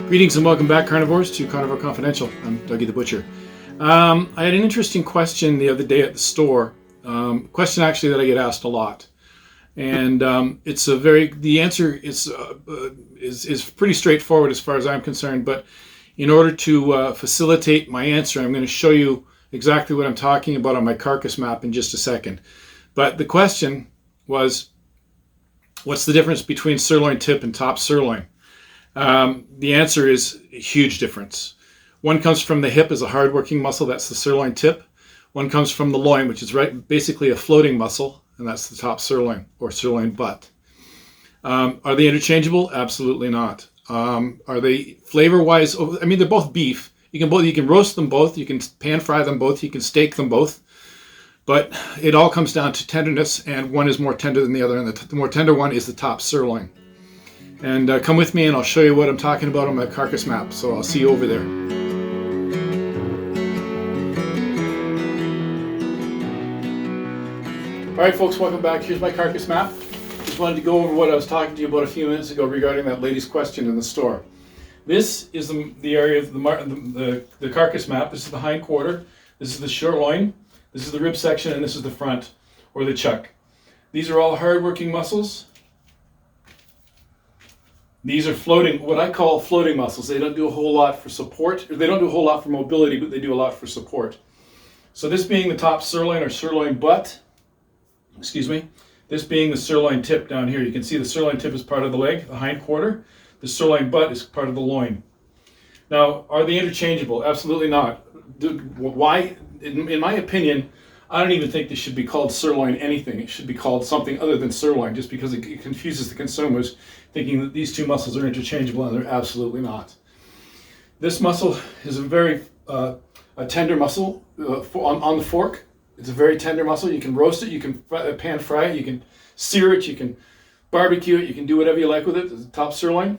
Greetings and welcome back, carnivores, to Carnivore Confidential. I'm Dougie the Butcher. I had an interesting question the other day at the store. Question actually that I get asked a lot, and the answer is pretty straightforward as far as I'm concerned. But in order to facilitate my answer, I'm going to show you exactly what I'm talking about on my carcass map in just a second. But the question was, what's the difference between sirloin tip and top sirloin? The answer is a huge difference. One comes from the hip as a hard-working muscle, that's the sirloin tip. One comes from the loin, which is basically a floating muscle, and that's the top sirloin or sirloin butt. Are they interchangeable? Absolutely not. Are they flavor-wise? I mean, they're both beef. You can roast them both, you can pan fry them both, you can steak them both. But it all comes down to tenderness, and one is more tender than the other, and the more tender one is the top sirloin. And come with me and I'll show you what I'm talking about on my carcass map. So I'll see you over there. Alright folks, welcome back. Here's my carcass map. Just wanted to go over what I was talking to you about a few minutes ago regarding that lady's question in the store. This is the area of the carcass map. This is the hind quarter. This is the sirloin. This is the rib section, and this is the front, or the chuck. These are all hard-working muscles. These are what I call floating muscles. They don't do a whole lot for support. They don't do a whole lot for mobility, but they do a lot for support. So this being the top sirloin or sirloin butt, this being the sirloin tip down here. You can see the sirloin tip is part of the leg, the hind quarter. The sirloin butt is part of the loin. Now, are they interchangeable? Absolutely not. Why? In my opinion, I don't even think this should be called sirloin anything. It should be called something other than sirloin, just because it confuses the consumers, thinking that these two muscles are interchangeable, and they're absolutely not. This muscle is a very a tender muscle on the fork. It's a very tender muscle. You can roast it, you can pan fry it, you can sear it, you can barbecue it, you can do whatever you like with it. The top sirloin.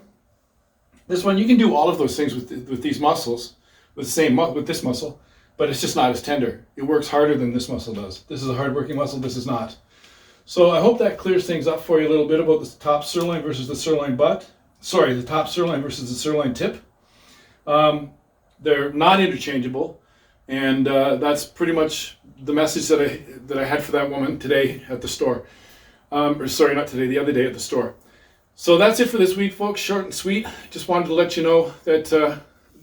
This one, you can do all of those things with these muscles, with this muscle. But it's just not as tender. It works harder than this muscle does. This is a hard-working muscle, this is not. So I hope that clears things up for you a little bit about the top sirloin versus the sirloin butt. Sorry, the top sirloin versus the sirloin tip. They're not interchangeable, and that's pretty much the message that I had for that woman today at the store. Or sorry, not today, the other day at the store. So that's it for this week, folks. Short and sweet. Just wanted to let you know that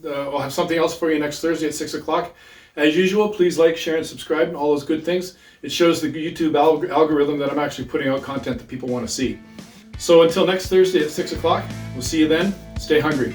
I'll have something else for you next Thursday at 6 o'clock. As usual, please like, share, and subscribe, and all those good things. It shows the YouTube algorithm that I'm actually putting out content that people want to see. So until next Thursday at 6 o'clock, we'll see you then. Stay hungry.